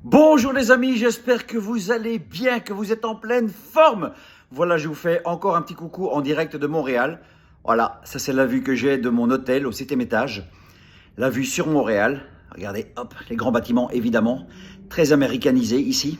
Bonjour les amis, j'espère que vous allez bien, que vous êtes en pleine forme. Voilà, je vous fais encore un petit coucou en direct de Montréal. Voilà, ça c'est la vue que j'ai de mon hôtel au 7e étage. La vue sur Montréal. Regardez, hop, les grands bâtiments évidemment. Très américanisés ici.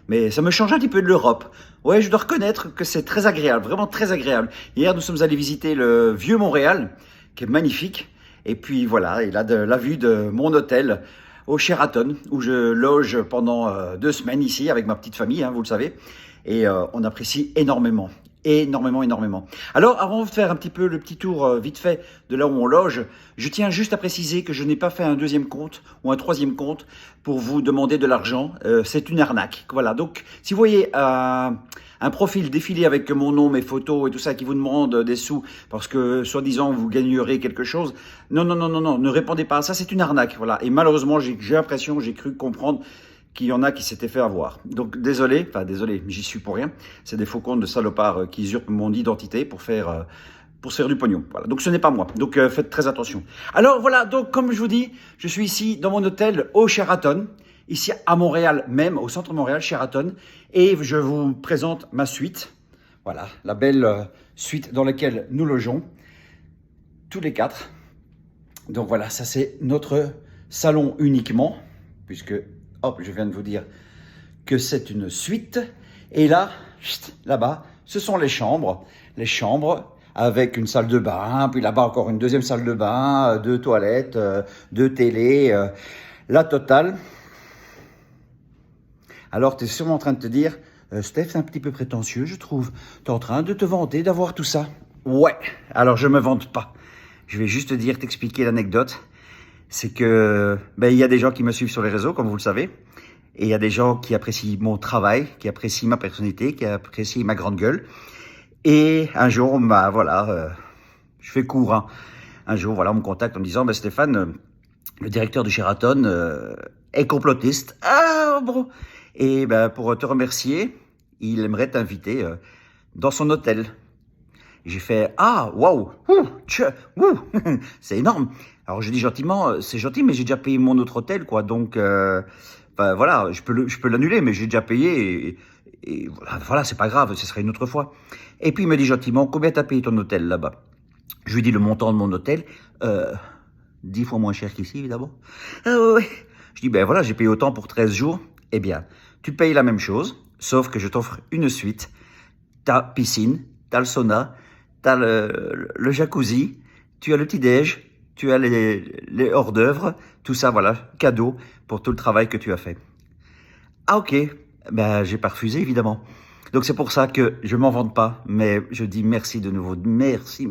Mais ça me change un petit peu de l'Europe. Ouais, je dois reconnaître que c'est très agréable, vraiment très agréable. Hier, nous sommes allés visiter le vieux Montréal, qui est magnifique. Et puis voilà, il a de la vue de mon hôtel au Sheraton, où je loge pendant 2 semaines ici avec ma petite famille, hein, vous le savez. Et on apprécie énormément. Énormément. Alors, avant de faire un petit peu le petit tour vite fait de là où on loge, je tiens juste à préciser que je n'ai pas fait un deuxième compte ou un troisième compte pour vous demander de l'argent. C'est une arnaque. Voilà. Donc, si vous voyez un profil défilé avec mon nom, mes photos et tout ça qui vous demande des sous parce que, soi-disant, vous gagnerez quelque chose, non, ne répondez pas à ça. C'est une arnaque. Voilà. Et malheureusement, j'ai l'impression, j'ai cru comprendre qu'il y en a qui s'étaient fait avoir. Donc désolé, j'y suis pour rien. C'est des faux comptes de salopards qui usurpent mon identité pour se faire du pognon. Voilà. Donc ce n'est pas moi. Donc faites très attention. Alors voilà, donc comme je vous dis, je suis ici dans mon hôtel au Sheraton, ici à Montréal même, au centre de Montréal, Sheraton, et je vous présente ma suite. Voilà, la belle suite dans laquelle nous logeons, tous les quatre. Donc voilà, ça c'est notre salon uniquement, puisque hop, je viens de vous dire que c'est une suite. Et là, là-bas, ce sont les chambres. Les chambres avec une salle de bain, puis là-bas encore une deuxième salle de bain, 2 toilettes, 2 télés, la totale. Alors, tu es sûrement en train de te dire, Steph, c'est un petit peu prétentieux, je trouve. Tu es en train de te vanter d'avoir tout ça. Ouais, alors je me vante pas. Je vais juste t'expliquer l'anecdote. C'est que il y a des gens qui me suivent sur les réseaux, comme vous le savez. Et il y a des gens qui apprécient mon travail, qui apprécient ma personnalité, qui apprécient ma grande gueule. Et un jour, je fais court. Hein. Un jour, voilà, on me contacte en me disant, Stéphane, le directeur du Sheraton est complotiste. Ah bon. Et pour te remercier, il aimerait t'inviter dans son hôtel. J'ai fait « Ah, waouh, c'est énorme !» Alors je dis gentiment « C'est gentil, mais j'ai déjà payé mon autre hôtel, quoi. Donc, voilà, je peux l'annuler, mais j'ai déjà payé et voilà, c'est pas grave, ce serait une autre fois. » Et puis il me dit gentiment « Combien t'as payé ton hôtel là-bas ?» Je lui dis le montant de mon hôtel, 10 fois moins cher qu'ici, évidemment. Ah ouais. Je dis « Voilà, j'ai payé autant pour 13 jours. » Eh bien, tu payes la même chose, sauf que je t'offre une suite. T'as piscine, t'as le sauna, t'as le jacuzzi, tu as le petit-déj, tu as les hors-d'œuvre, tout ça, voilà, cadeau pour tout le travail que tu as fait. Ah ok, j'ai pas refusé évidemment. Donc c'est pour ça que je m'en vante pas, mais je dis merci de nouveau, merci.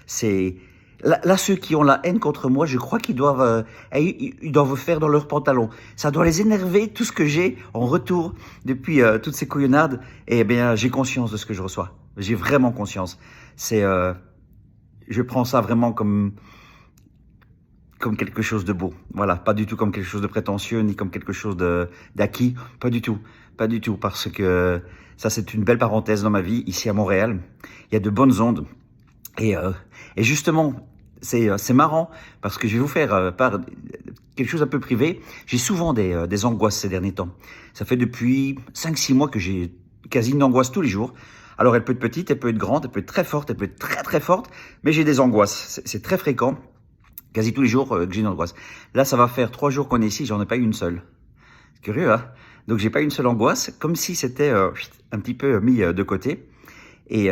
C'est là ceux qui ont la haine contre moi, je crois qu'ils doivent faire dans leurs pantalons. Ça doit les énerver tout ce que j'ai en retour depuis toutes ces couillonnades. Et j'ai conscience de ce que je reçois. J'ai vraiment conscience. Je prends ça vraiment comme quelque chose de beau. Voilà, pas du tout comme quelque chose de prétentieux, ni comme quelque chose d'acquis. Pas du tout, parce que ça c'est une belle parenthèse dans ma vie, ici à Montréal. Il y a de bonnes ondes. Et justement, c'est marrant, parce que je vais vous faire part quelque chose un peu privé. J'ai souvent des angoisses ces derniers temps. Ça fait depuis 5-6 mois que j'ai quasi une angoisse tous les jours. Alors elle peut être petite, elle peut être grande, elle peut être très forte, elle peut être très très forte, mais j'ai des angoisses. C'est très fréquent, quasi tous les jours que j'ai une angoisse. Là, ça va faire 3 jours qu'on est ici, j'en ai pas eu une seule. C'est curieux, hein? Donc j'ai pas eu une seule angoisse, comme si c'était un petit peu mis de côté. Et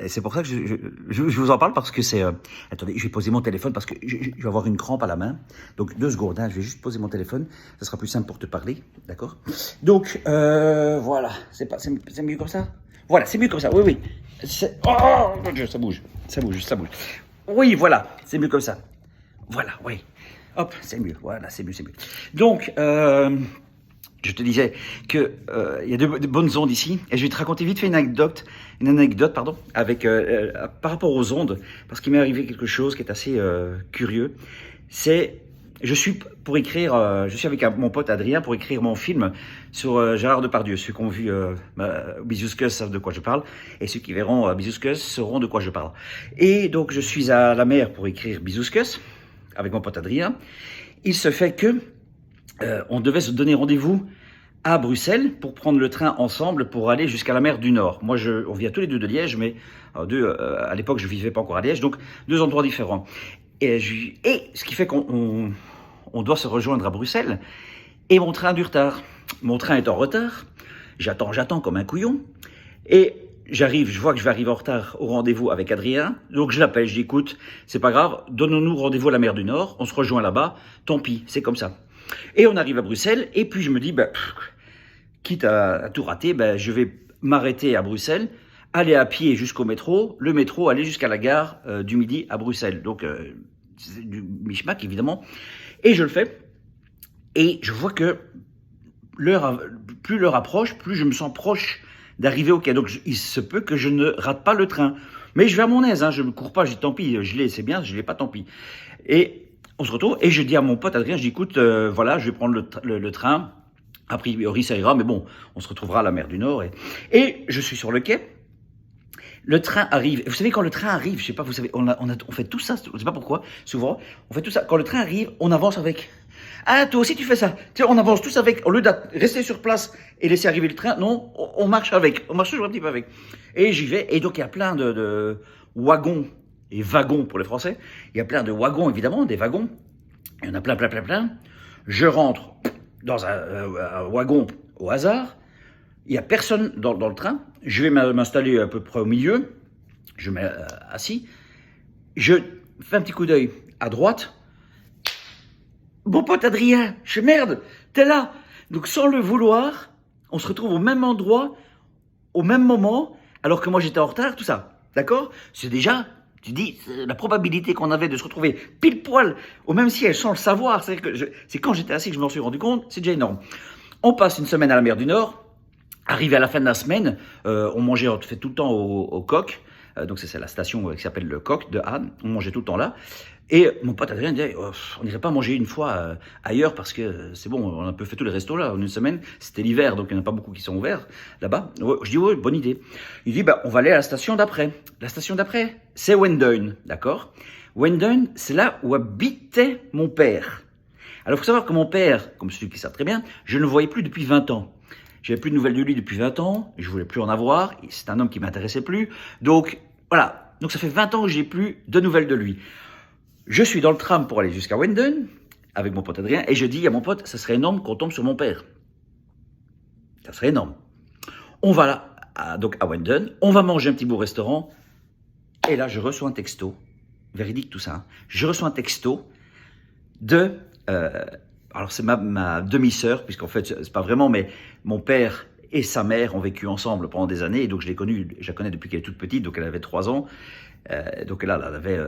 c'est pour ça que je vous en parle, parce que c'est... attendez, je vais poser mon téléphone parce que je vais avoir une crampe à la main. Donc 2 secondes, hein, je vais juste poser mon téléphone. Ça sera plus simple pour te parler, d'accord? Donc voilà, c'est mieux comme ça? Voilà, c'est mieux comme ça, oui. Oh mon Dieu, ça bouge. Oui, voilà, c'est mieux comme ça. Voilà, oui. Hop, c'est mieux, voilà, c'est mieux. Donc, je te disais que il y a de bonnes ondes ici, et je vais te raconter vite fait une anecdote, avec par rapport aux ondes, parce qu'il m'est arrivé quelque chose qui est assez curieux. Je suis avec mon pote Adrien pour écrire mon film sur Gérard Depardieu. Ceux qui ont vu Bisous savent de quoi je parle, et ceux qui verront Bisous sauront de quoi je parle. Et donc je suis à la mer pour écrire Bisous avec mon pote Adrien. Il se fait que on devait se donner rendez-vous à Bruxelles pour prendre le train ensemble pour aller jusqu'à la mer du Nord. Moi, on vient tous les deux de Liège, mais à l'époque, je ne vivais pas encore à Liège, donc deux endroits différents. Et ce qui fait qu'on doit se rejoindre à Bruxelles, et mon train a du retard. Mon train est en retard, j'attends comme un couillon, et je vois que je vais arriver en retard au rendez-vous avec Adrien, donc je l'appelle, je dis écoute, c'est pas grave, donnons-nous rendez-vous à la mer du Nord, on se rejoint là-bas, tant pis, c'est comme ça. Et on arrive à Bruxelles, et puis je me dis, quitte à tout rater, je vais m'arrêter à Bruxelles, aller à pied jusqu'au métro, le métro, aller jusqu'à la gare du Midi à Bruxelles. Donc, c'est du micmac, évidemment. Et je le fais, et je vois que plus l'heure approche, plus je me sens proche d'arriver au quai. Donc, il se peut que je ne rate pas le train. Mais je vais à mon aise, je ne cours pas, je dis tant pis, je l'ai, c'est bien, je ne l'ai pas, tant pis. Et on se retrouve, et je dis à mon pote Adrien, je dis écoute, voilà, je vais prendre le train, a priori ça ira, mais bon, on se retrouvera à la mer du Nord. Et je suis sur le quai, le train arrive. Vous savez, quand le train arrive, je sais pas, vous savez, on fait tout ça, je ne sais pas pourquoi, souvent, on fait tout ça. Quand le train arrive, on avance avec. Ah, toi aussi tu fais ça. Tu sais, on avance tous avec, au lieu de rester sur place et laisser arriver le train, non, on marche avec, on marche toujours un petit peu avec. Et j'y vais, et donc il y a plein de wagons, et wagons pour les Français, il y a plein de wagons, évidemment, des wagons, il y en a plein. Je rentre dans un wagon au hasard, il n'y a personne dans le train, je vais m'installer à peu près au milieu, je me mets assis, je fais un petit coup d'œil à droite, mon pote Adrien, merde, t'es là. Donc sans le vouloir, on se retrouve au même endroit, au même moment, alors que moi j'étais en retard, tout ça. D'accord? C'est déjà, tu dis, la probabilité qu'on avait de se retrouver pile poil au même siège sans le savoir, c'est quand j'étais assis que je m'en suis rendu compte, c'est déjà énorme. On passe une semaine à la mer du Nord. Arrivé à la fin de la semaine, on fait tout le temps au Coq. Donc c'est la station qui s'appelle le Coq de Anne. On mangeait tout le temps là. Et mon pote Adrien disait, on n'irait pas manger une fois ailleurs parce que c'est bon, on a un peu fait tous les restos là en une semaine. C'était l'hiver, donc il n'y en a pas beaucoup qui sont ouverts là-bas. Ouais, je dis, ouais, bonne idée. Il dit, on va aller à la station d'après. La station d'après, c'est Wendeuil, d'accord? Wendeuil, c'est là où habitait mon père. Alors il faut savoir que mon père, comme celui qui sait très bien, je ne le voyais plus depuis 20 ans. J'avais plus de nouvelles de lui depuis 20 ans, je voulais plus en avoir, c'est un homme qui m'intéressait plus. Donc, voilà. Donc, ça fait 20 ans que j'ai plus de nouvelles de lui. Je suis dans le tram pour aller jusqu'à Wendeuil, avec mon pote Adrien, et je dis à mon pote, ça serait énorme qu'on tombe sur mon père. Ça serait énorme. On va là, donc à Wendeuil, on va manger un petit bout au restaurant, et là, je reçois un texto, véridique tout ça, hein. Je reçois un texto de... alors c'est ma demi-sœur, puisqu'en fait, c'est pas vraiment, mais mon père et sa mère ont vécu ensemble pendant des années, et donc je la connais depuis qu'elle est toute petite, donc elle avait 3 ans, donc là, elle avait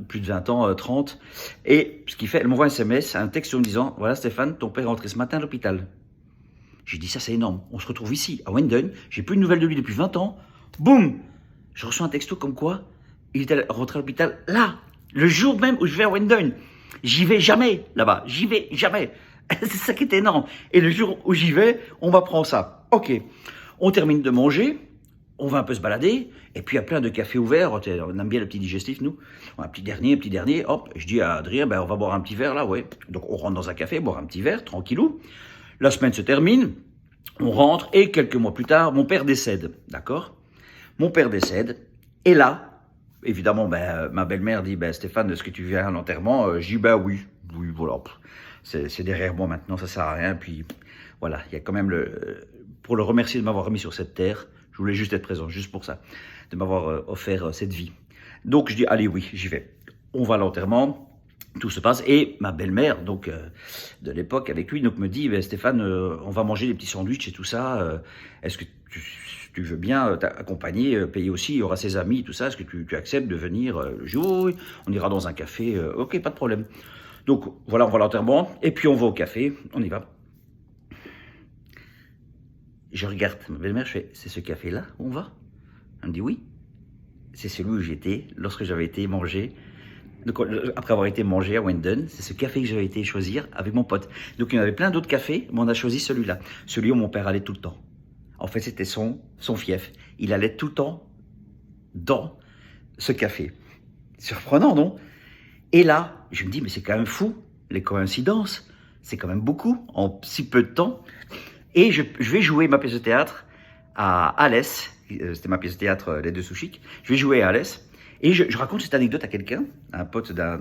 plus de 20 ans, 30, et ce qui fait, elle m'envoie un SMS, un texte en me disant, voilà Stéphane, ton père est rentré ce matin à l'hôpital. J'ai dit, ça c'est énorme, on se retrouve ici, à Wendeuil, j'ai plus de nouvelles de lui depuis 20 ans, boum, je reçois un texto comme quoi, il était rentré à l'hôpital, là, le jour même où je vais à Wendeuil. J'y vais jamais là-bas, j'y vais jamais. C'est ça qui est énorme. Et le jour où j'y vais, on m'apprend ça. Ok, on termine de manger, on va un peu se balader, et puis il y a plein de cafés ouverts. On aime bien le petit digestif, nous. Un petit dernier. Hop, je dis à Adrien, on va boire un petit verre là, ouais. Donc on rentre dans un café, boire un petit verre, tranquillou. La semaine se termine, on rentre, et quelques mois plus tard, mon père décède, d'accord? Mon père décède, et là, évidemment, ma belle-mère dit, Stéphane, est-ce que tu viens à l'enterrement? Je dis, oui, voilà, c'est derrière moi maintenant, ça sert à rien. Puis voilà, il y a quand même pour le remercier de m'avoir remis sur cette terre, je voulais juste être présent, juste pour ça, de m'avoir offert cette vie. Donc je dis, allez, oui, j'y vais. On va à l'enterrement. Tout se passe, et ma belle-mère, donc de l'époque avec lui, donc me dit, Stéphane, on va manger des petits sandwichs et tout ça, est-ce que tu veux bien t'accompagner, payer aussi, il y aura ses amis, tout ça, est-ce que tu acceptes de venir? Je dis, oui, on ira dans un café, ok, pas de problème. Donc voilà, on va à l'enterrement, et puis on va au café, on y va. Je regarde ma belle-mère, je fais, c'est ce café-là où on va? Elle me dit, oui, c'est celui où j'étais lorsque j'avais été manger. Donc, après avoir été mangé à Wendeuil, c'est ce café que j'avais été choisir avec mon pote. Donc il y en avait plein d'autres cafés, mais on a choisi celui-là. Celui où mon père allait tout le temps. En fait, c'était son fief. Il allait tout le temps dans ce café. Surprenant, non? Et là, je me dis, mais c'est quand même fou, les coïncidences. C'est quand même beaucoup en si peu de temps. Et je vais jouer ma pièce de théâtre à Alès. C'était ma pièce de théâtre Les Deux Sous Chics. Je vais jouer à Alès. Et je raconte cette anecdote à quelqu'un, un pote d'un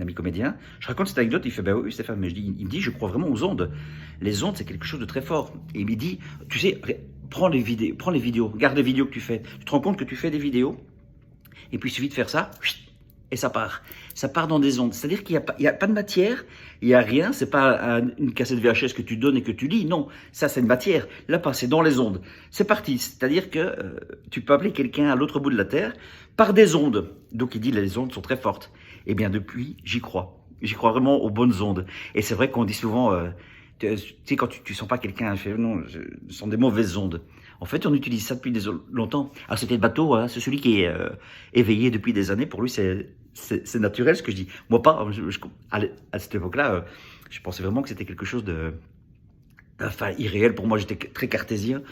ami comédien. Je raconte cette anecdote, il fait, ben oui, Stéphane, mais il me dit, je crois vraiment aux ondes. Les ondes, c'est quelque chose de très fort. Et il me dit, tu sais, prends les vidéos, regarde les vidéos que tu fais. Tu te rends compte que tu fais des vidéos, et puis il suffit de faire ça, et ça part. Ça part dans des ondes. C'est-à-dire qu'il n'y a pas de matière, il n'y a rien, c'est pas une cassette VHS que tu donnes et que tu lis, non. Ça, c'est une matière. Là, c'est dans les ondes. C'est parti. C'est-à-dire que tu peux appeler quelqu'un à l'autre bout de la Terre par des ondes. Donc, il dit, les ondes sont très fortes. Eh bien, depuis, j'y crois. J'y crois vraiment aux bonnes ondes. Et c'est vrai qu'on dit souvent, tu sais, quand tu sens pas quelqu'un, non, ce sont des mauvaises ondes. En fait, on utilise ça depuis longtemps. Alors, c'était le bateau, hein, c'est celui qui est éveillé depuis des années. Pour lui, c'est naturel ce que je dis. Moi, pas. À cette époque-là, je pensais vraiment que c'était quelque chose enfin, irréel. Pour moi, j'étais très cartésien.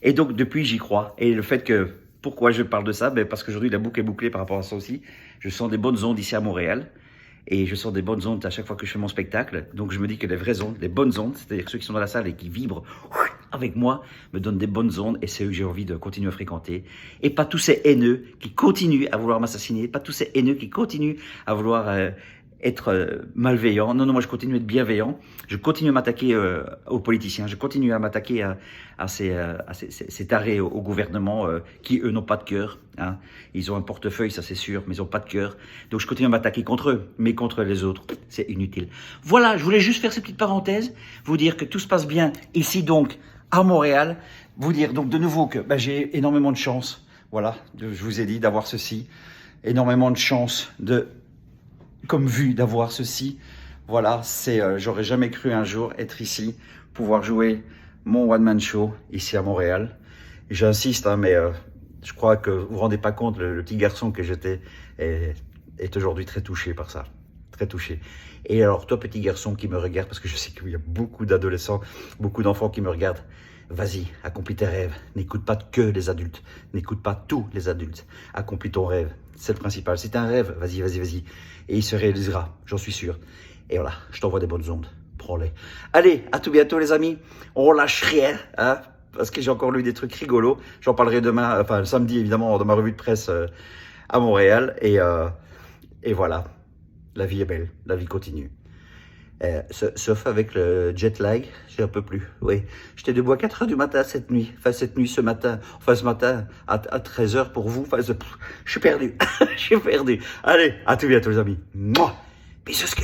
Et donc, depuis, j'y crois. Et le fait que, pourquoi je parle de ça? Ben, parce qu'aujourd'hui, la boucle est bouclée par rapport à ça aussi. Je sens des bonnes ondes ici à Montréal. Et je sens des bonnes ondes à chaque fois que je fais mon spectacle. Donc je me dis que les vraies ondes, les bonnes ondes, c'est-à-dire ceux qui sont dans la salle et qui vibrent avec moi, me donnent des bonnes ondes et c'est eux que j'ai envie de continuer à fréquenter. Et pas tous ces haineux qui continuent à vouloir m'assassiner, pas tous ces haineux qui continuent à vouloir être malveillants. Non, moi je continue à être bienveillant. Je continue à m'attaquer aux politiciens. Je continue à m'attaquer à ces tarés au gouvernement qui, eux, n'ont pas de cœur. Hein. Ils ont un portefeuille, ça c'est sûr, mais ils n'ont pas de cœur. Donc je continue à m'attaquer contre eux, mais contre les autres, c'est inutile. Voilà, je voulais juste faire ces petites parenthèses, vous dire que tout se passe bien ici donc à Montréal. Vous dire donc de nouveau que j'ai énormément de chance. Voilà, je vous ai dit d'avoir ceci. Énormément de chance comme vue d'avoir ceci. Voilà, j'aurais jamais cru un jour être ici, pouvoir jouer mon one-man show ici à Montréal. Et j'insiste, hein, mais je crois que vous vous rendez pas compte, le petit garçon que j'étais est aujourd'hui très touché par ça. Très touché. Et alors, toi, petit garçon qui me regarde, parce que je sais qu'il y a beaucoup d'adolescents, beaucoup d'enfants qui me regardent, vas-y, accomplis tes rêves. N'écoute pas que les adultes. N'écoute pas tous les adultes. Accomplis ton rêve. C'est le principal. C'est un rêve. Vas-y. Et il se réalisera, j'en suis sûr. Et voilà, je t'envoie des bonnes ondes. Prends-les. Allez, à tout bientôt, les amis. On lâche rien, hein, parce que j'ai encore lu des trucs rigolos. J'en parlerai demain, enfin, samedi, évidemment, dans ma revue de presse à Montréal. Et voilà. La vie est belle. La vie continue. Sauf avec le jet lag, j'ai un peu plus. Oui, j'étais debout à 4h du matin cette nuit. Enfin, ce matin à 13h pour vous. Enfin, je suis perdu. Je suis perdu. Allez, à tout bientôt les amis. Mouah. Bisous,